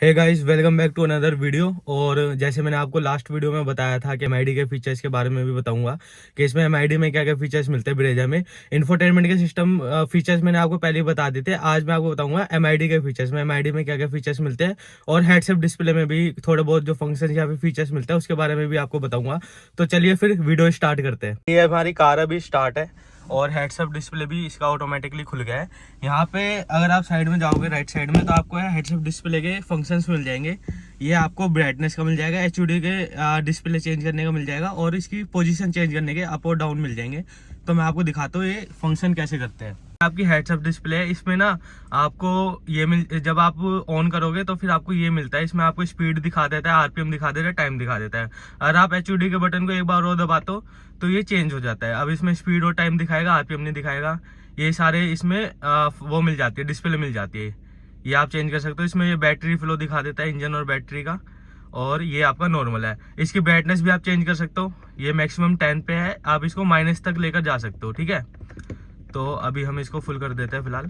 Hey guys, welcome back to another video. और जैसे मैंने आपको लास्ट वीडियो में बताया था कि एमआईडी के फीचर्स के बारे में भी बताऊंगा कि इसमें एमआईडी में क्या क्या फीचर्स मिलते हैं ब्रेजा में। इंफोटेनमेंट के सिस्टम फीचर्स मैंने आपको पहले ही बता दिए थे। आज मैं आपको बताऊंगा एमआईडी के फीचर्स में एमआईडी में क्या क्या फीचर्स मिलते हैं, और हेडसेट डिस्प्ले में भी थोड़े बहुत जो फंक्शन या फिर फीचर्स मिलते हैं उसके बारे में भी आपको बताऊंगा। तो चलिए फिर वीडियो स्टार्ट करते हैं। ये हमारी कार अभी स्टार्ट है और हेडसअप डिस्प्ले भी इसका ऑटोमेटिकली खुल गया है। यहाँ पे अगर आप साइड में जाओगे राइट साइड में तो आपको हेडसअप डिस्प्ले के फंक्शंस मिल जाएंगे। ये आपको ब्राइटनेस का मिल जाएगा, एचयूडी के डिस्प्ले चेंज करने का मिल जाएगा, और इसकी पोजीशन चेंज करने के अप और डाउन मिल जाएंगे। तो मैं आपको दिखाता हूँ ये फंक्शन कैसे करते हैं। आपकी हेडसअप डिस्प्ले है, इसमें ना आपको ये जब आप ऑन करोगे तो फिर आपको ये मिलता है। इसमें आपको स्पीड दिखा देता है, आरपीएम दिखा देता है, टाइम दिखा देता है। अगर आप एचयूडी के बटन को एक बार और दबाते हो तो ये चेंज हो जाता है। अब इसमें स्पीड और टाइम दिखाएगा, आरपीएम नहीं दिखाएगा। ये सारे इसमें वो मिल जाती है, डिस्प्ले मिल जाती है। ये आप चेंज कर सकते हो। इसमें ये बैटरी फ्लो दिखा देता है, इंजन और बैटरी का। और ये आपका नॉर्मल है। इसकी ब्राइटनेस भी आप चेंज कर सकते हो। ये मैक्सिमम 10 पे है, आप इसको माइनस तक लेकर जा सकते हो। ठीक है, तो अभी हम इसको फुल कर देते हैं फिलहाल।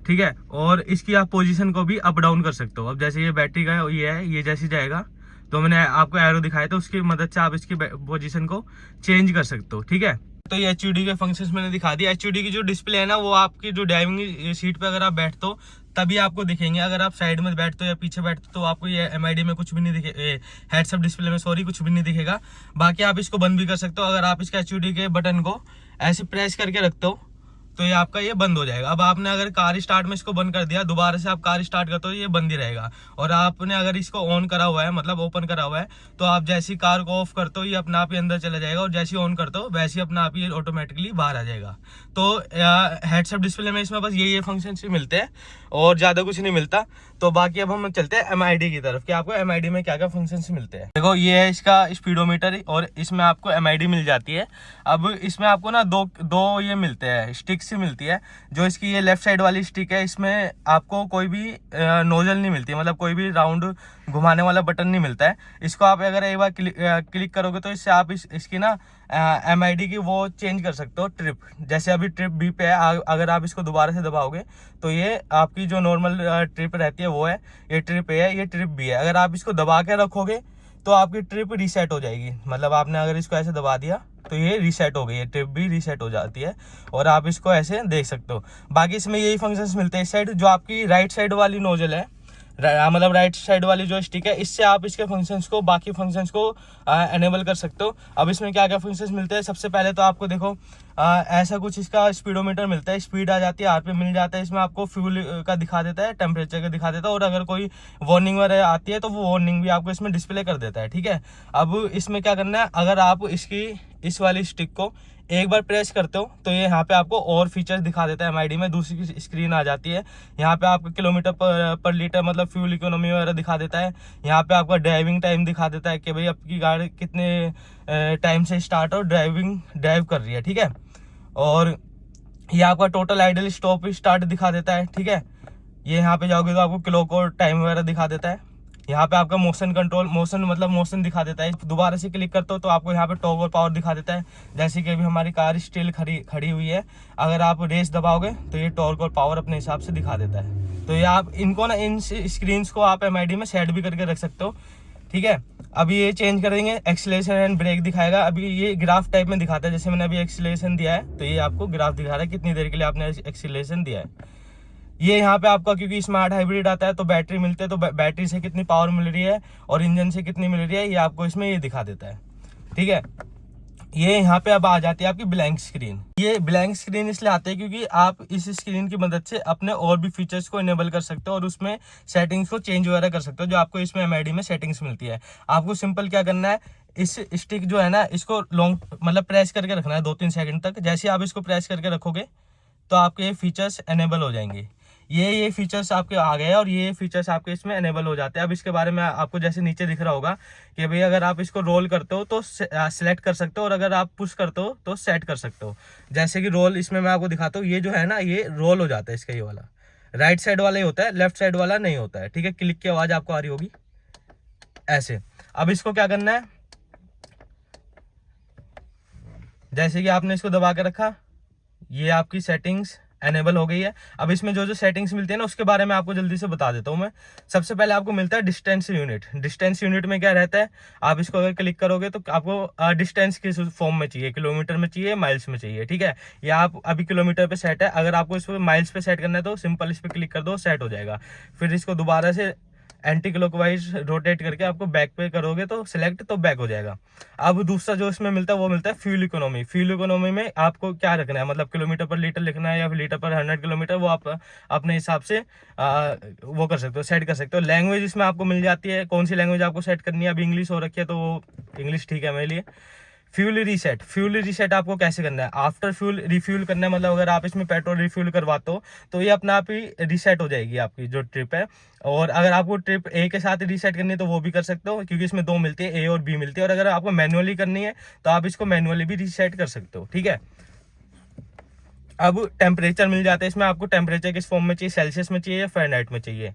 ठीक है, और इसकी आप पोजीशन को भी अप डाउन कर सकते हो। अब जैसे ये बैटरी का ये है, ये जैसे जाएगा तो मैंने आपको एरो दिखाया था, उसकी मदद से आप इसकी पोजीशन को चेंज कर सकते हो। ठीक है, तो ये एचयूडी के फंक्शंस मैंने दिखा दिया। एचयूडी की जो डिस्प्ले है ना, वो आपकी जो ड्राइविंग सीट पे अगर आप बैठते हो तभी आपको दिखेंगे। अगर आप साइड में बैठते हो या पीछे बैठते हो तो आपको ये एमआईडी में कुछ भी नहीं दिखे, हेडसअप डिस्प्ले में सॉरी कुछ भी नहीं दिखेगा। बाकी आप इसको बंद भी कर सकते हो। अगर आप इसके एचयूडी के बटन को ऐसे प्रेस करके रखते हो तो ये आपका ये बंद हो जाएगा। अब आपने अगर कार स्टार्ट में इसको बंद कर दिया, दोबारा से आप कार स्टार्ट करते हो ये बंद ही रहेगा। और आपने अगर इसको ऑन करा हुआ है, मतलब ओपन करा हुआ है, तो आप जैसी कार को ऑफ करते हो ये अपने आप ही अंदर चला जाएगा, और जैसे ऑन करते हो वैसे ही अपने आप ही ऑटोमेटिकली बाहर आ जाएगा। तो हेडसअप डिस्प्ले में इसमें बस ये फंक्शन मिलते हैं और ज्यादा कुछ नहीं मिलता। तो बाकी अब हम चलते हैं एमआईडी की तरफ कि आपको एमआईडी में क्या क्या फंक्शंस मिलते हैं। देखो, ये है इसका स्पीडोमीटर और इसमें आपको एमआईडी मिल जाती है। अब इसमें आपको ना दो दो ये मिलते हैं, स्टिक सी मिलती है। जो इसकी ये लेफ्ट साइड वाली स्टिक है, इसमें आपको कोई भी नोजल नहीं मिलती, मतलब कोई भी राउंड घुमाने वाला बटन नहीं मिलता है। इसको आप अगर एक बार क्लिक करोगे तो इससे आप इसकी ना एमआईडी की वो चेंज कर सकते हो, ट्रिप। जैसे अभी ट्रिप बी पे है, अगर आप इसको दोबारा से दबाओगे तो ये आपकी जो नॉर्मल ट्रिप रहती है वो है, ये ट्रिप ए है, ये ट्रिप बी है। अगर आप इसको दबा के रखोगे तो आपकी ट्रिप रीसेट हो जाएगी। मतलब आपने अगर इसको ऐसे दबा दिया तो ये रीसेट हो गई है, ट्रिप भी रीसेट हो जाती है। और आप इसको ऐसे देख सकते हो। बाकी इसमें यही फंक्शंस मिलते हैं। इस साइड जो आपकी राइट साइड वाली नोजल है, मतलब राइट साइड वाली जो स्टिक है, इससे आप इसके फंक्शंस को, बाकी फंक्शंस को एनेबल कर सकते हो। अब इसमें क्या क्या फंक्शंस मिलते हैं, सबसे पहले तो आपको देखो ऐसा कुछ इसका स्पीडोमीटर मिलता है, स्पीड आ जाती है, आरपीएम मिल जाता है। इसमें आपको फ्यूल का दिखा देता है, टेम्परेचर का दिखा देता है, और अगर कोई वार्निंग वगैरह आती है तो वो वार्निंग भी आपको इसमें डिस्प्ले कर देता है। ठीक है, अब इसमें क्या करना है, अगर आप इसकी इस वाली स्टिक को एक बार प्रेस करते हो तो ये यहाँ पे आपको और फीचर्स दिखा देता है। एमआईडी में दूसरी स्क्रीन आ जाती है। यहाँ पे आपको किलोमीटर पर लीटर, मतलब फ्यूल इकोनॉमी वगैरह दिखा देता है। यहाँ पे आपका ड्राइविंग टाइम दिखा देता है कि भाई आपकी गाड़ी कितने टाइम से स्टार्ट और ड्राइव कर रही है। ठीक है, और ये आपका टोटल आइडल स्टॉप स्टार्ट दिखा देता है। ठीक है, ये यहाँ पे जाओगे तो आपको क्लॉक और टाइम वगैरह दिखा देता है। यहाँ पे आपका मोशन कंट्रोल, मोशन मतलब मोशन दिखा देता है। दोबारा से क्लिक करते हो तो आपको यहाँ पे टॉग और पावर दिखा देता है। जैसे कि अभी हमारी कार स्टिल खड़ी हुई है, अगर आप रेस दबाओगे तो ये टॉर्क और पावर अपने हिसाब से दिखा देता है। तो ये आप इनको ना, इन स्क्रीन्स को आप एमआईडी में सेट भी करके रख सकते हो। ठीक है, अभी ये चेंज करेंगे, एक्सीलरेशन एंड ब्रेक दिखाएगा। अभी ये ग्राफ टाइप में दिखाता है, जैसे मैंने अभी एक्सीलरेशन दिया है तो ये आपको ग्राफ दिखा रहा है कितनी देर के लिए आपने एक्सीलरेशन दिया है। ये यहाँ पे आपका, क्योंकि स्मार्ट हाइब्रिड आता है तो बैटरी मिलते हैं, तो बैटरी से कितनी पावर मिल रही है और इंजन से कितनी मिल रही है ये आपको इसमें ये दिखा देता है। ठीक है, ये यहाँ पे अब आ जाती है आपकी ब्लैंक स्क्रीन। ये ब्लैंक स्क्रीन इसलिए आती है क्योंकि आप इस स्क्रीन की मदद से अपने और भी फीचर्स को इनेबल कर सकते हो और उसमें सेटिंग्स को चेंज वगैरह कर सकते हो, जो आपको इसमें एमआईडी में सेटिंग्स मिलती है। आपको सिंपल क्या करना है, इस स्टिक जो है ना, इसको लॉन्ग मतलब प्रेस करके रखना है 2-3 सेकंड तक। जैसे आप इसको प्रेस करके रखोगे तो आपके ये फीचर्स एनेबल हो जाएंगे। ये फीचर्स आपके आ गए और ये फीचर्स आपके इसमें एनेबल हो जाते हैं। अब इसके बारे में आपको जैसे नीचे दिख रहा होगा कि भाई अगर आप इसको रोल करते हो तो सिलेक्ट कर सकते हो, और अगर आप पुश करते हो तो सेट कर सकते हो। जैसे कि रोल, इसमें मैं आपको दिखाता हूँ, ये जो है ना ये रोल हो जाता है इसका, ये वाला राइट साइड वाला ही होता है, लेफ्ट साइड वाला नहीं होता है। ठीक है, क्लिक की आवाज आपको आ रही होगी ऐसे। अब इसको क्या करना है, जैसे कि आपने इसको दबा के रखा, ये आपकी सेटिंग्स एनेबल हो गई है। अब इसमें जो जो सेटिंग्स मिलती है ना उसके बारे में आपको जल्दी से बता देता हूँ मैं। सबसे पहले आपको मिलता है डिस्टेंस यूनिट। डिस्टेंस यूनिट में क्या रहता है, आप इसको अगर क्लिक करोगे तो आपको डिस्टेंस किस फॉर्म में चाहिए, किलोमीटर में चाहिए, माइल्स में चाहिए, ठीक है। या आप अभी किलोमीटर पे सेट है, अगर आपको इस पर माइल्स पे सेट करना है तो सिंपल इस पर क्लिक कर दो, सेट हो जाएगा। फिर इसको दोबारा से एंटी क्लॉकवाइज रोटेट करके आपको बैक पे करोगे तो सिलेक्ट, तो बैक हो जाएगा। अब दूसरा जो इसमें मिलता है वो मिलता है फ्यूल इकोनॉमी। फ्यूल इकोनॉमी में आपको क्या रखना है, मतलब किलोमीटर पर लीटर लिखना है या फिर लीटर पर 100 किलोमीटर, वो आप अपने हिसाब से वो कर सकते हो, सेट कर सकते हो। लैंग्वेज इसमें आपको मिल जाती है, कौन सी लैंग्वेज आपको सेट करनी है। अब इंग्लिश हो रखी है तो वो इंग्लिश ठीक है मेरे लिए। फ्यूल रीसेट, फ्यूल रीसेट आपको कैसे करना है, आफ्टर फ्यूल रिफ्यूल करना है, मतलब अगर आप इसमें पेट्रोल रिफ्यूल करवाते हो तो ये अपने आप ही रीसेट हो जाएगी आपकी जो ट्रिप है। और अगर आपको ट्रिप ए के साथ रीसेट करनी है तो वो भी कर सकते हो, क्योंकि इसमें दो मिलती है, ए और बी मिलती है। और अगर आपको मैनुअली करनी है तो आप इसको मैनुअली भी रीसेट कर सकते हो, ठीक है। अब टेम्परेचर मिल जाता है इसमें, आपको टेम्परेचर किस फॉर्म में चाहिए, सेल्सियस में चाहिए या फ़ारेनहाइट में चाहिए।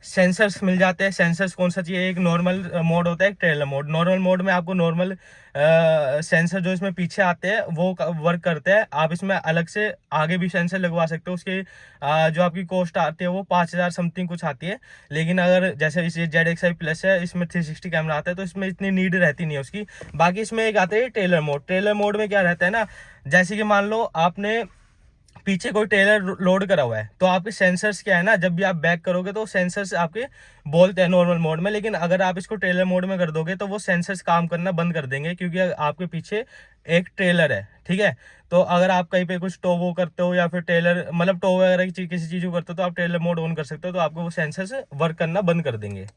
सेंसर्स मिल जाते हैं, सेंसर्स कौन सा चाहिए, एक नॉर्मल मोड होता है, एक ट्रेलर मोड। नॉर्मल मोड में आपको नॉर्मल सेंसर जो इसमें पीछे आते हैं वो वर्क करते हैं। आप इसमें अलग से आगे भी सेंसर लगवा सकते हो, उसकी जो आपकी कॉस्ट आती है वो 5000 समथिंग कुछ आती है। लेकिन अगर जैसे इस ZXi+ है, इसमें 360 कैमरा आता है तो इसमें इतनी नीड रहती नहीं है उसकी। बाकी इसमें एक आता है ट्रेलर मोड। ट्रेलर मोड में क्या रहता है ना, जैसे कि मान लो आपने पीछे कोई ट्रेलर लोड करा हुआ है तो आपके सेंसर्स क्या है ना, जब भी आप बैक करोगे तो सेंसर्स आपके बोलते हैं नॉर्मल मोड में। लेकिन अगर आप इसको ट्रेलर मोड में कर दोगे तो वो सेंसर्स काम करना बंद कर देंगे, क्योंकि आपके पीछे एक ट्रेलर है, ठीक है। तो अगर आप कहीं पे कुछ टो वो करते हो या फिर ट्रेलर मतलब टो वगैरह की किसी चीज को करते हो तो आप ट्रेलर मोड ऑन कर सकते हो, तो आपको वो सेंसर्स वर्क करना बंद कर देंगे,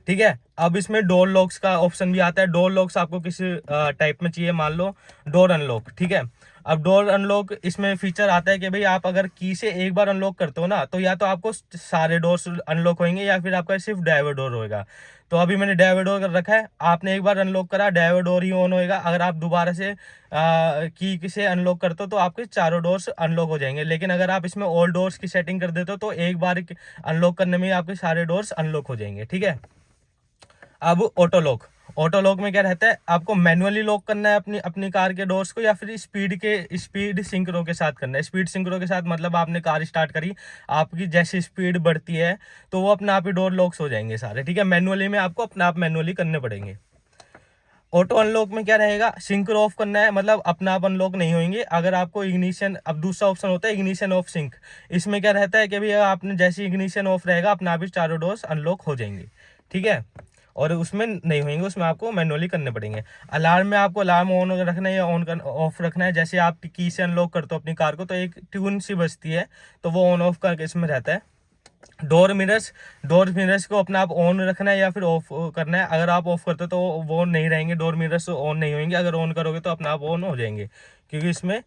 ठीक है। अब इसमें डोर लॉक्स का ऑप्शन भी आता है। डोर लॉक्स आपको किस टाइप में चाहिए, मान लो डोर अनलॉक, ठीक है। अब डोर अनलॉक इसमें फीचर आता है कि भाई आप अगर की से एक बार अनलॉक करते हो ना तो या तो आपको सारे डोर्स अनलॉक होंगे या फिर आपका सिर्फ ड्राइवर डोर होएगा। तो अभी मैंने ड्राइवर डोर कर रखा है, आपने एक बार अनलॉक करा ड्राइवर डोर ही ऑन होएगा। अगर आप दोबारा से की से अनलॉक करते हो तो आपके चारों डोर्स अनलॉक हो जाएंगे। लेकिन अगर आप इसमें ऑल डोर्स की सेटिंग कर देते हो तो एक बार अनलॉक करने में आपके सारे डोर्स अनलॉक हो जाएंगे, ठीक है। अब ऑटो लॉक, ऑटो लॉक में क्या रहता है, आपको मैनुअली लॉक करना है अपनी अपनी कार के डोर्स को या फिर स्पीड सिंक्रो के साथ करना है। स्पीड सिंक्रो के साथ मतलब आपने कार स्टार्ट करी, आपकी जैसी स्पीड बढ़ती है तो वो अपने आप ही डोर लॉक्स हो जाएंगे सारे, ठीक है। मैनुअली में आपको अपने आप मैनुअली करने पड़ेंगे। ऑटो अनलॉक में क्या रहेगा, सिंक्रो ऑफ करना है, मतलब अपना आप अनलॉक नहीं होंगे। अगर आपको इग्निशन, अब दूसरा ऑप्शन होता है इग्निशन ऑफ सिंक। इसमें क्या रहता है कि भाई आपने जैसे इग्निशन ऑफ रहेगा अपना आप ही चारों डोर्स अनलॉक हो जाएंगे, ठीक है। और उसमें नहीं होंगे, उसमें आपको मैनुअली करने पड़ेंगे। अलार्म में आपको अलार्म ऑन रखना है या ऑफ रखना है। जैसे आप की से अनलॉक करते हो अपनी कार को तो एक ट्यून सी बजती है तो वो ऑन ऑफ करके इसमें रहता है। डोर मिरर्स को अपना आप ऑन रखना है या फिर ऑफ करना है। अगर आप ऑफ करते हो तो वो नहीं रहेंगे, डोर मिरर्स ऑन नहीं होंगे। अगर ऑन करोगे तो अपना आप ऑन हो जाएंगे, क्योंकि इसमें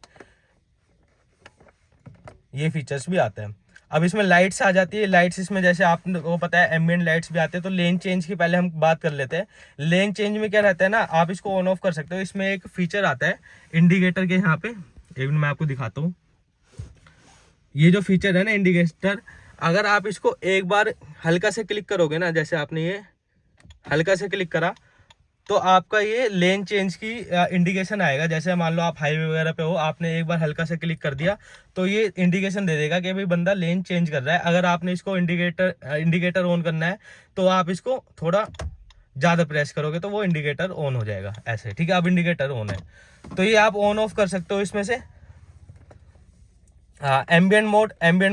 ये फीचर्स भी आते हैं। अब इसमें लाइट्स आ जाती है। लाइट्स इसमें जैसे आपको पता है एम्बिएंट लाइट्स भी आते हैं। तो लेन चेंज की पहले हम बात कर लेते हैं। लेन चेंज में क्या रहता है ना, आप इसको ऑन ऑफ कर सकते हो। इसमें एक फीचर आता है इंडिकेटर के यहाँ पे, एक मिनट मैं आपको दिखाता हूँ। ये जो फीचर है ना इंडिकेटर, अगर आप इसको एक बार हल्का से क्लिक करोगे ना, जैसे आपने ये हल्का से क्लिक करा तो आपका ये लेन चेंज की इंडिकेशन आएगा। जैसे मान लो आप हाईवे वगैरह पे हो, आपने एक बार हल्का से क्लिक कर दिया तो ये इंडिकेशन दे देगा कि भाई बंदा लेन चेंज कर रहा है। अगर आपने इसको इंडिकेटर ऑन करना है तो आप इसको थोड़ा ज़्यादा प्रेस करोगे तो वो इंडिकेटर ऑन हो जाएगा ऐसे, ठीक है। अब इंडिकेटर ऑन है तो ये आप ऑन ऑफ कर सकते हो इसमें से। एम्बिएंट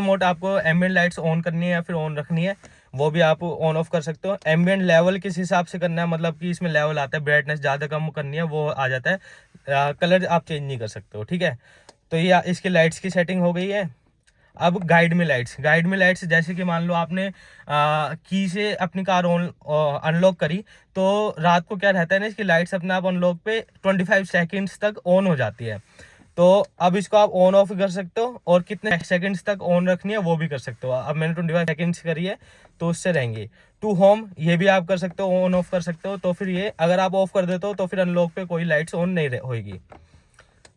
मोड आपको एम्बिएंट लाइट्स ऑन करनी है या फिर ऑन रखनी है वो भी आप ऑन ऑफ कर सकते हो। एम्बिएंट लेवल किस हिसाब से करना है, मतलब कि इसमें लेवल आता है, ब्राइटनेस ज़्यादा कम करनी है वो आ जाता है। कलर आप चेंज नहीं कर सकते हो, ठीक है। तो ये इसकी लाइट्स की सेटिंग हो गई है। अब गाइड में लाइट्स जैसे कि मान लो आपने की से अपनी कार अनलॉक करी तो रात को क्या रहता है ना, इसकी लाइट्स अपने आप अनलॉक पे 25 सेकेंड्स तक ऑन हो जाती है। तो अब इसको आप ऑन ऑफ कर सकते हो और कितने सेकंड्स तक ऑन रखनी है वो भी कर सकते हो। अब मैंने 25 सेकंड्स करी है तो उससे रहेंगे। टू होम ये भी आप कर सकते हो, ऑन ऑफ कर सकते हो। तो फिर ये अगर आप ऑफ कर देते हो तो फिर अनलॉक पे कोई लाइट्स ऑन नहीं होगी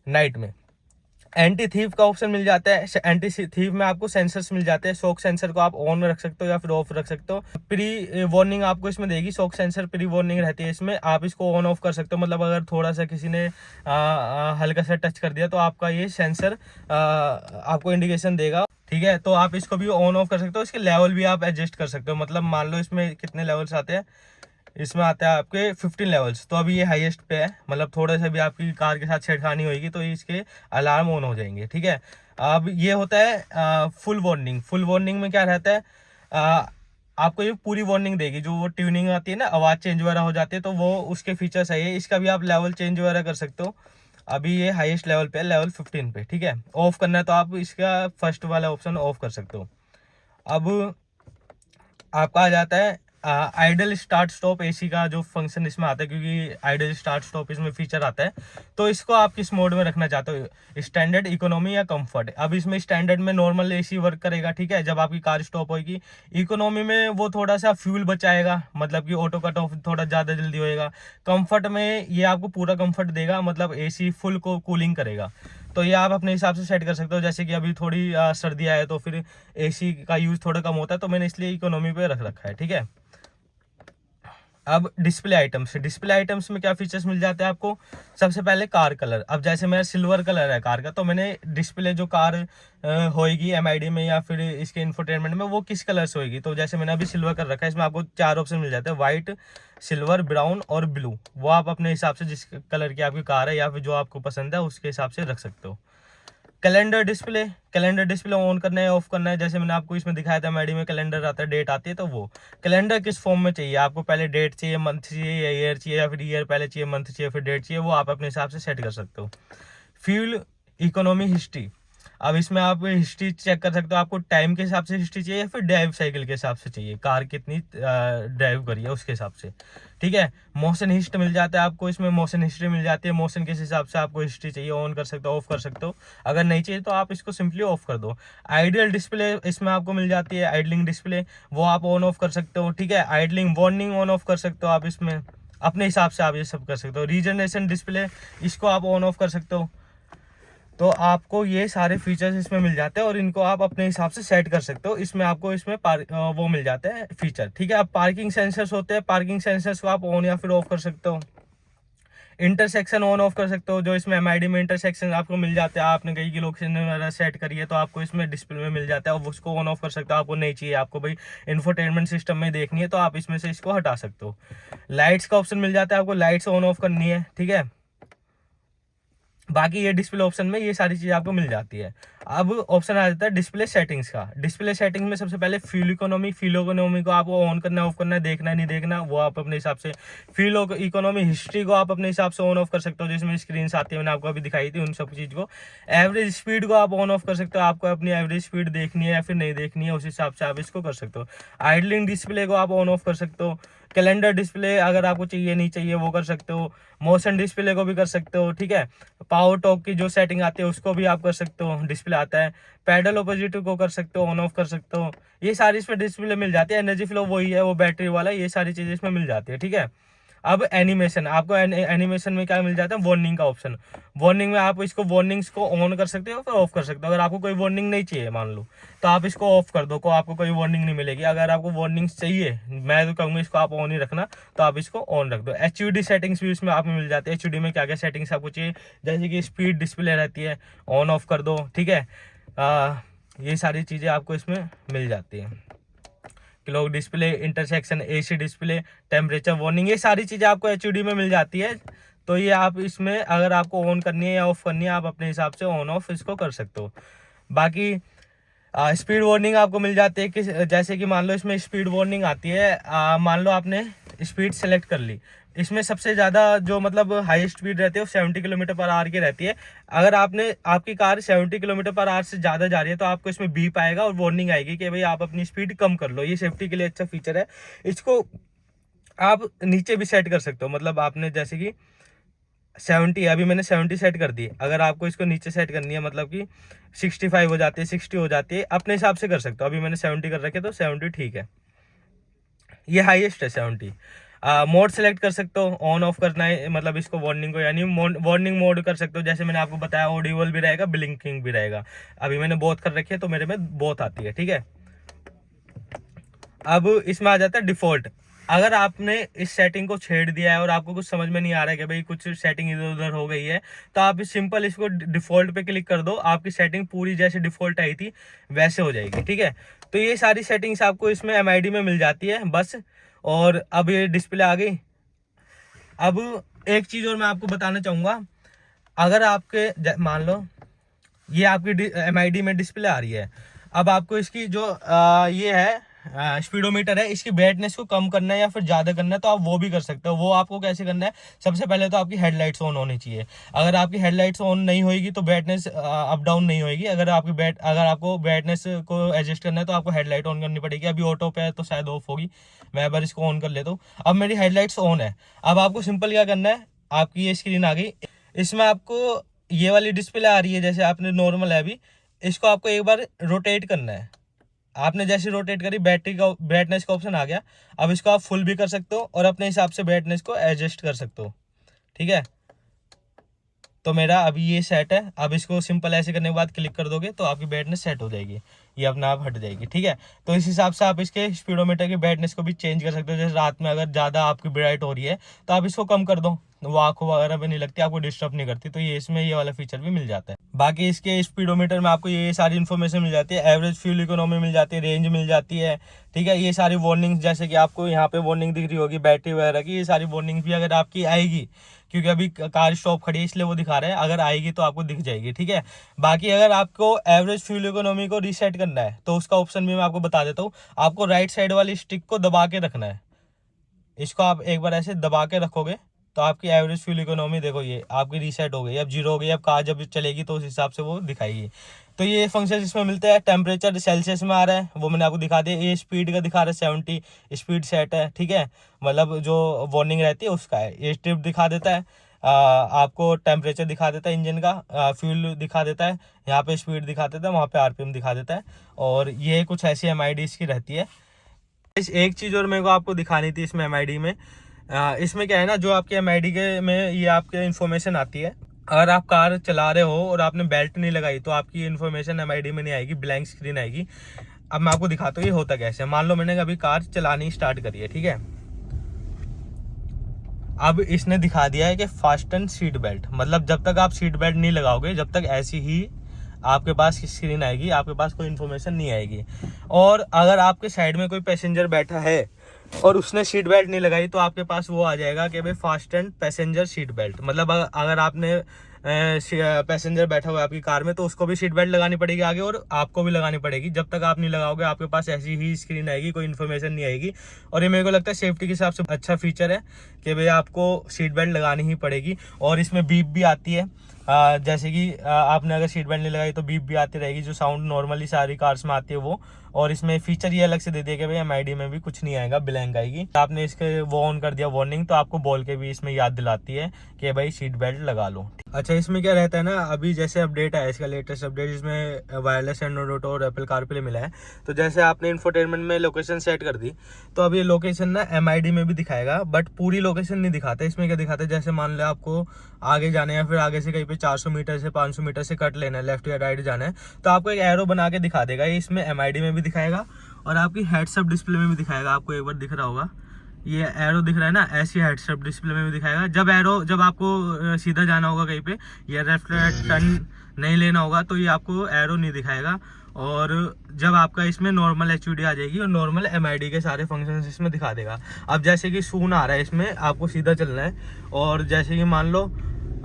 नाइट में। एंटी थीव का ऑप्शन मिल जाता है। एंटी थीव में आपको सेंसर्स मिल जाते हैं। शॉक सेंसर को आप ऑन रख सकते हो या फिर ऑफ रख सकते हो। प्री वार्निंग आपको इसमें देगी। शॉक सेंसर प्री वार्निंग रहती है इसमें, आप इसको ऑन ऑफ कर सकते हो। मतलब अगर थोड़ा सा किसी ने हल्का सा टच कर दिया तो आपका ये सेंसर आपको इंडिकेशन देगा, ठीक है। तो आप इसको भी ऑन ऑफ कर सकते हो। इसके लेवल भी आप एडजस्ट कर सकते हो। मतलब मान लो इसमें कितने लेवल्स आते हैं, इसमें आता है आपके 15 लेवल्स। तो अभी ये हाईएस्ट पे है, मतलब थोड़ा सा भी आपकी कार के साथ छेड़खानी होगी तो इसके अलार्म ऑन हो जाएंगे, ठीक है। अब ये होता है फुल वार्निंग। फुल वार्निंग में क्या रहता है, आपको ये पूरी वार्निंग देगी। जो वो ट्यूनिंग आती है ना, आवाज़ चेंज वगैरह हो जाती है, तो वो उसके फीचर्स है ये। इसका भी आप लेवल चेंज वगैरह कर सकते हो। अभी ये हाईएस्ट लेवल पे है, लेवल 15 पे, ठीक है। ऑफ करना है तो आप इसका फर्स्ट वाला ऑप्शन ऑफ कर सकते हो। अब आपका आ जाता है आइडल स्टार्ट स्टॉप। एसी का जो फंक्शन इसमें आता है, क्योंकि आइडल स्टार्ट स्टॉप इसमें फीचर आता है। तो इसको आप किस मोड में रखना चाहते हो, स्टैंडर्ड, इकोनॉमी या कंफर्ट। अब इसमें स्टैंडर्ड में नॉर्मल एसी वर्क करेगा, ठीक है, जब आपकी कार स्टॉप होगी। इकोनॉमी में वो थोड़ा सा फ्यूल बचाएगा, मतलब कि ऑटो कट ऑफ थोड़ा ज़्यादा जल्दी होएगा। कंफर्ट में ये आपको पूरा कंफर्ट देगा, मतलब एसी फुल को कूलिंग करेगा। तो ये आप अपने हिसाब से सेट कर सकते हो। जैसे कि अभी थोड़ी सर्दियाँ है तो फिर एसी का यूज़ थोड़ा कम होता है, तो मैंने इसलिए इकोनॉमी पे रख रखा है, ठीक है। अब डिस्प्ले आइटम्स में क्या फीचर्स मिल जाते हैं आपको। सबसे पहले कार कलर। अब जैसे मेरा सिल्वर कलर है कार का, तो मैंने डिस्प्ले जो कार होएगी एमआईडी में या फिर इसके इंफोटेनमेंट में, वो किस कलर से होएगी। तो जैसे मैंने अभी सिल्वर कर रखा है, इसमें आपको 4 ऑप्शन मिल जाते हैं, व्हाइट, सिल्वर, ब्राउन और ब्लू। वो आप अपने हिसाब से जिस कलर की आपकी कार है या फिर जो आपको पसंद है उसके हिसाब से रख सकते हो। कैलेंडर डिस्प्ले ऑन करना है, ऑफ करना है। जैसे मैंने आपको इसमें दिखाया था, मैडी में कैलेंडर आता है, डेट आती है, तो वो कैलेंडर किस फॉर्म में चाहिए आपको, पहले डेट चाहिए, मंथ चाहिए या ईयर चाहिए, या फिर ईयर पहले चाहिए, मंथ चाहिए, फिर डेट चाहिए, वो आप अपने हिसाब से सेट कर सकते हो। Fuel economy history. अब इसमें आप हिस्ट्री चेक कर सकते हो, आपको टाइम के हिसाब से हिस्ट्री चाहिए या फिर ड्राइव साइकिल के हिसाब से चाहिए, कार कितनी ड्राइव करी है उसके हिसाब से, ठीक है। मोशन हिस्ट्री मिल जाता है आपको, इसमें मोशन हिस्ट्री मिल जाती है। मोशन किस हिसाब से आपको हिस्ट्री चाहिए, ऑन कर सकते हो, ऑफ कर सकते हो। अगर नहीं चाहिए तो आप इसको सिंपली ऑफ कर दो। आइडियल डिस्प्ले इसमें आपको मिल जाती है, आइडलिंग डिस्प्ले, वो आप ऑन ऑफ कर सकते हो, ठीक है। आइडलिंग वार्निंग ऑन ऑफ कर सकते हो आप इसमें अपने हिसाब से, आप ये सब कर सकते हो। रीजनरेशन डिस्प्ले, इसको आप ऑन ऑफ कर सकते हो। तो आपको ये सारे फीचर्स इसमें मिल जाते हैं और इनको आप अपने हिसाब से सेट कर सकते हो। इसमें आपको वो मिल जाते हैं फीचर, ठीक है। अब पार्किंग सेंसर्स होते हैं, पार्किंग सेंसर्स को आप ऑन या फिर ऑफ कर सकते हो। इंटरसेक्शन ऑन ऑफ कर सकते हो, जो इसमें एमआईडी में इंटरसेक्शन आपको मिल जाते हैं। आपने कहीं की लोकेशन वगैरह सेट करी है तो आपको इसमें डिस्प्ले में मिल जाता है, और उसको ऑन ऑफ कर सकते हो। आपको नहीं चाहिए, आपको भाई इंफोटेनमेंट सिस्टम में देखनी है, तो आप इसमें से इसको हटा सकते हो। लाइट्स का ऑप्शन मिल जाता है, आपको लाइट्स ऑन ऑफ करनी है, ठीक है। बाकी ये डिस्प्ले ऑप्शन में ये सारी चीज़ें आपको मिल जाती है। अब ऑप्शन आ जाता है डिस्प्ले सेटिंग्स का। डिस्प्ले सेटिंग्स में सबसे पहले फ्यूल इकोनॉमी को आपको ऑन करना है, ऑफ करना है, देखना है नहीं देखना, वो आप अपने हिसाब से। फ्यूल इकोनॉमी हिस्ट्री को आप अपने हिसाब से ऑन ऑफ कर सकते हो, जिसमें स्क्रीन आती है, मैंने आपको अभी दिखाई थी उन सब चीज़ को। एवरेज स्पीड को आप ऑन ऑफ कर सकते हो, आपको अपनी एवरेज स्पीड देखनी है या फिर नहीं देखनी है, उस हिसाब से आप इसको कर सकते हो। आइडलिंग डिस्प्ले को आप ऑन ऑफ कर सकते हो। कैलेंडर डिस्प्ले अगर आपको चाहिए नहीं चाहिए वो कर सकते हो। मोशन डिस्प्ले को भी कर सकते हो, ठीक है। पावर टॉक की जो सेटिंग आती है उसको भी आप कर सकते हो, डिस्प्ले आता है। पैडल ऑपोजिट को कर सकते हो, ऑन ऑफ कर सकते हो। ये सारी इसमें डिस्प्ले मिल जाती है। एनर्जी फ्लो वही है, वो बैटरी वाला, ये सारी चीज़ें इसमें मिल जाती है, ठीक है। अब एनिमेशन, आपको एनिमेशन में क्या मिल जाता है, वार्निंग का ऑप्शन। वार्निंग में आप इसको वार्निंग्स को ऑन कर सकते हो फिर ऑफ कर सकते हो। अगर आपको कोई वार्निंग नहीं चाहिए मान लो, तो आप इसको ऑफ कर दो, को आपको कोई वार्निंग नहीं मिलेगी। अगर आपको वार्निंग्स चाहिए, मैं तो कहूँगा इसको आप ऑन ही रखना, तो आप इसको ऑन रख दो। HUD सेटिंग्स भी इसमें आपको मिल जाती है। HUD में क्या क्या सेटिंग्स आपको चाहिए, जैसे कि स्पीड डिस्प्ले रहती है, ऑन ऑफ कर दो, ठीक है। ये सारी चीज़ें आपको इसमें मिल जाती है। Clock display, intersection, AC display, temperature warning, ये सारी चीज़ें आपको HUD में मिल जाती है। तो ये आप इसमें अगर आपको ऑन करनी है या ऑफ करनी है, आप अपने हिसाब से ऑन ऑफ इसको कर सकते हो। बाकी स्पीड वार्निंग आपको मिल जाती है कि जैसे कि मान लो इसमें स्पीड वार्निंग आती है, मान लो आपने स्पीड सेलेक्ट कर ली, इसमें सबसे ज़्यादा जो मतलब हाईएस्ट स्पीड रहती है वो 70 किलोमीटर पर आवर की रहती है। अगर आपकी कार 70 किलोमीटर पर आवर से ज़्यादा जा रही है तो आपको इसमें बीप आएगा और वार्निंग आएगी कि भाई आप अपनी स्पीड कम कर लो। ये सेफ्टी के लिए अच्छा फीचर है। इसको आप नीचे भी सेट कर सकते हो, मतलब आपने जैसे कि 70, अभी मैंने 70 सेट कर दी। अगर आपको इसको नीचे सेट करनी है, मतलब कि 65 हो जाती है, 60 हो जाती है, अपने हिसाब से कर सकते हो। अभी मैंने 70 कर रखे तो 70 ठीक है, ये हाईएस्ट है 70। मोड सेलेक्ट कर सकते हो, ऑन ऑफ करना है मतलब इसको वार्निंग को, यानी वार्निंग मोड कर सकते हो। जैसे मैंने आपको बताया ऑडिबल भी रहेगा, ब्लिंकिंग भी रहेगा। अभी मैंने बोथ कर रखी है तो मेरे में बोथ आती है, ठीक है। अब इसमें आ जाता है डिफॉल्ट। अगर आपने इस सेटिंग को छेड़ दिया है और आपको कुछ समझ में नहीं आ रहा है कि भाई कुछ सेटिंग इधर उधर हो गई है, तो आप सिंपल इसको डिफॉल्ट पे क्लिक कर दो, आपकी सेटिंग पूरी जैसे डिफॉल्ट आई थी वैसे हो जाएगी, ठीक है। तो ये सारी सेटिंग्स आपको इसमें MID में मिल जाती है बस। और अब ये डिस्प्ले आ गई। अब एक चीज़ और मैं आपको बताना चाहूँगा, अगर आपके मान लो ये आपकी MID में डिस्प्ले आ रही है, अब आपको इसकी जो ये है स्पीडोमीटर है, इसकी ब्राइटनेस को कम करना है या फिर ज़्यादा करना है, तो आप वो भी कर सकते हो। वो आपको कैसे करना है, सबसे पहले तो आपकी हेडलाइट्स ऑन होनी चाहिए। अगर आपकी हेडलाइट्स ऑन नहीं होगी तो ब्राइटनेस अप डाउन नहीं होगी। अगर आपको ब्राइटनेस को एडजस्ट करना है तो आपको हेडलाइट ऑन करनी पड़ेगी। अभी ऑटो पे है तो शायद ऑफ होगी, मैं अगर इसको ऑन कर लेता हूँ। अब मेरी हेडलाइट्स ऑन है। अब आपको सिंपल क्या करना है, आपकी ये स्क्रीन आ गई, इसमें आपको ये वाली डिस्प्ले आ रही है जैसे आपने नॉर्मल है अभी, इसको आपको एक बार रोटेट करना है। आपने जैसे रोटेट करी, बैटरी का ब्राइटनेस का ऑप्शन आ गया। अब इसको आप फुल भी कर सकते हो और अपने हिसाब से ब्राइटनेस को एडजस्ट कर सकते हो, ठीक है। तो मेरा अभी ये सेट है। अब इसको सिंपल ऐसे करने के बाद क्लिक कर दोगे तो आपकी ब्राइटनेस सेट हो जाएगी, ये अपना आप हट जाएगी, ठीक है। तो इस हिसाब से आप इसके स्पीडोमीटर की ब्राइटनेस को भी चेंज कर सकते हो। जैसे रात में अगर ज़्यादा आपकी ब्राइट हो रही है तो आप इसको कम कर दो, वो आंखों वगैरह पे नहीं लगती, आपको डिस्टर्ब नहीं करती। तो ये इसमें ये वाला फीचर भी मिल जाता है। बाकी इसके स्पीडोमीटर में आपको ये सारी इन्फॉर्मेशन मिल जाती है, एवरेज फ्यूल इकोनॉमी मिल जाती है, रेंज मिल जाती है, ठीक है। ये सारी वार्निंग, जैसे कि आपको यहाँ पे वार्निंग दिख रही होगी बैटरी वगैरह की, ये सारी वार्निंग भी अगर आपकी आएगी, क्योंकि अभी कार स्टॉप खड़ी है इसलिए वो दिखा रहे हैं, अगर आएगी तो आपको दिख जाएगी, ठीक है। बाकी अगर आपको एवरेज फ्यूल इकोनॉमी को रीसेट करना है तो उसका ऑप्शन भी मैं आपको बता देता हूँ। आपको राइट साइड वाली स्टिक को दबा के रखना है, इसको आप एक बार ऐसे दबा के रखोगे तो आपकी एवरेज फ्यूल इकोनॉमी देखो ये आपकी रीसेट हो गई, अब 0 हो गई। अब कार जब चलेगी तो उस हिसाब से वो दिखाएगी। तो ये फंक्शन इसमें मिलते हैं। टेम्परेचर सेल्सियस में आ रहा है, वो मैंने आपको दिखा दिया। ये स्पीड का दिखा रहा है 70 स्पीड सेट है, ठीक है, मतलब जो वार्निंग रहती है उसका है। ये स्ट्रिप दिखा देता है, आपको टेम्परेचर दिखा देता है इंजन का, फ्यूल दिखा देता है, यहाँ पे स्पीड दिखा देता है, वहाँ पे RPM दिखा देता है। और ये कुछ ऐसी MID इसकी रहती है। इस एक चीज़ और मेरे को आपको दिखानी थी इसमें MID में, इसमें क्या है ना, जो आपके MID के में ये आपके इन्फॉर्मेशन आती है। अगर आप कार चला रहे हो और आपने बेल्ट नहीं लगाई तो आपकी इन्फॉर्मेशन MID में नहीं आएगी, ब्लैंक स्क्रीन आएगी। अब मैं आपको दिखाता हूँ ये होता कैसे। मान लो मैंने अभी कार चलानी स्टार्ट करी है, ठीक है। अब इसने दिखा दिया है कि फास्टन सीट बेल्ट, मतलब जब तक आप सीट बेल्ट नहीं लगाओगे जब तक ऐसी ही आपके पास स्क्रीन आएगी, आपके पास कोई इन्फॉर्मेशन नहीं आएगी। और अगर आपके साइड में कोई पैसेंजर बैठा है और उसने सीट बेल्ट नहीं लगाई तो आपके पास वो आ जाएगा कि भाई फास्टन पैसेंजर सीट बेल्ट। मतलब अगर आपने पैसेंजर बैठा हुआ है आपकी कार में तो उसको भी सीट बेल्ट लगानी पड़ेगी आगे, और आपको भी लगानी पड़ेगी। जब तक आप नहीं लगाओगे आपके पास ऐसी ही स्क्रीन आएगी, कोई इन्फॉर्मेशन नहीं आएगी। और ये मेरे को लगता है सेफ्टी के हिसाब से अच्छा फीचर है कि भाई आपको सीट बेल्ट लगानी ही पड़ेगी। और इसमें बीप भी आती है, जैसे कि आपने अगर सीट बेल्ट नहीं लगाई तो बीप भी आती रहेगी, जो साउंड नॉर्मली सारी कार्स में आती है वो। और इसमें फीचर ये अलग से दे दिया कि भाई MID में भी कुछ नहीं आएगा, ब्लैंक आएगी। आपने इसके वो ऑन कर दिया वार्निंग, तो आपको बोल के भी इसमें याद दिलाती है कि भाई सीट बेल्ट लगा लो। अच्छा, इसमें क्या रहता है ना, अभी जैसे अपडेट है इसका लेटेस्ट अपडेट, इसमें वायरलेस एंड्रॉइड ऑटो और एप्पल कारप्ले मिला है। तो जैसे आपने इंफोटेनमेंट में लोकेशन सेट कर दी तो अब ये लोकेशन ना MID में भी दिखाएगा, बट पूरी लोकेशन नहीं दिखाता। इसमें क्या दिखाता है, जैसे मान लो आपको आगे जाना है या फिर आगे से कहीं पे 400 मीटर से 500 मीटर से कट लेना है, लेफ्ट या राइट जाना है, तो आपको एक एरो बना के दिखा देगा। ये इसमें MID में भी दिखाएगा और आपकी हेड्सअप डिस्प्ले में भी दिखाएगा। आपको एक बार दिख रहा होगा, ये एरो दिख रहा है ना, ऐसी हेड्सअप डिस्प्ले में भी दिखाएगा। जब आपको सीधा जाना होगा कहीं पे या लेफ्ट टर्न नहीं लेना होगा तो ये आपको एरो नहीं दिखाएगा। और जब आपका इसमें नॉर्मल HUD आ जाएगी और नॉर्मल MID के सारे फंक्शंस इसमें दिखा देगा। अब जैसे कि सून आ रहा है, इसमें आपको सीधा चलना है और जैसे कि मान लो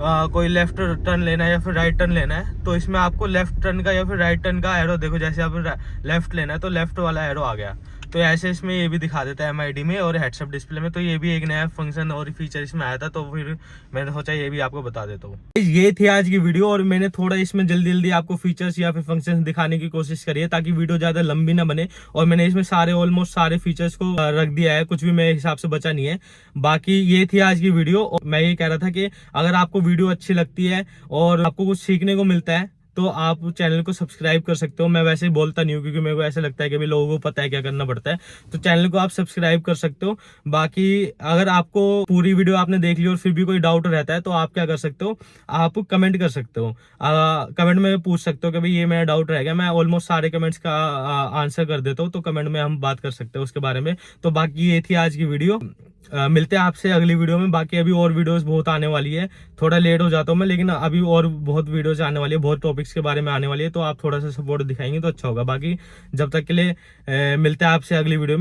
कोई लेफ्ट टर्न लेना है या फिर राइट टर्न लेना है, तो इसमें आपको लेफ्ट टर्न का या फिर राइट टर्न का एरो देखो, जैसे आप लेफ्ट लेना है तो लेफ्ट वाला एरो आ गया। तो ऐसे इसमें ये भी दिखा देता है MID में और हेडसअप डिस्प्ले में। तो ये भी एक नया फंक्शन और फीचर इसमें आया था, तो फिर मैंने सोचा ये भी आपको बता देता हूँ। ये थी आज की वीडियो और मैंने थोड़ा इसमें जल्दी जल्दी आपको फीचर्स या फिर फंक्शंस दिखाने की कोशिश करी है ताकि वीडियो ज़्यादा लंबी ना बने। और मैंने इसमें ऑलमोस्ट सारे फीचर्स को रख दिया है, कुछ भी मेरे हिसाब से बचा नहीं है। बाकी ये थी आज की वीडियो। मैं ये कह रहा था कि अगर आपको वीडियो अच्छी लगती है और आपको कुछ सीखने को मिलता है तो आप चैनल को सब्सक्राइब कर सकते हो। मैं वैसे ही बोलता नहीं हूँ क्योंकि मेरे को ऐसा लगता है कि अभी लोगों को पता है क्या करना पड़ता है, तो चैनल को आप सब्सक्राइब कर सकते हो। बाकी अगर आपको पूरी वीडियो आपने देख ली और फिर भी कोई डाउट रहता है तो आप क्या कर सकते हो, आप कमेंट कर सकते हो, कमेंट में पूछ सकते हो कि भाई ये मेरा डाउट रह गया। मैं ऑलमोस्ट सारे कमेंट्स का आंसर कर देता हूँ, तो कमेंट में हम बात कर सकते हो उसके बारे में। तो बाकी ये थी आज की वीडियो। मिलते हैं आपसे अगली वीडियो में। बाकी अभी और वीडियोस बहुत आने वाली है, थोड़ा लेट हो जाता हूँ मैं, लेकिन अभी और बहुत वीडियोस आने वाली है, बहुत टॉपिक्स के बारे में आने वाली है, तो आप थोड़ा सा सपोर्ट दिखाएंगे तो अच्छा होगा। बाकी जब तक के लिए मिलते हैं आपसे अगली वीडियो में।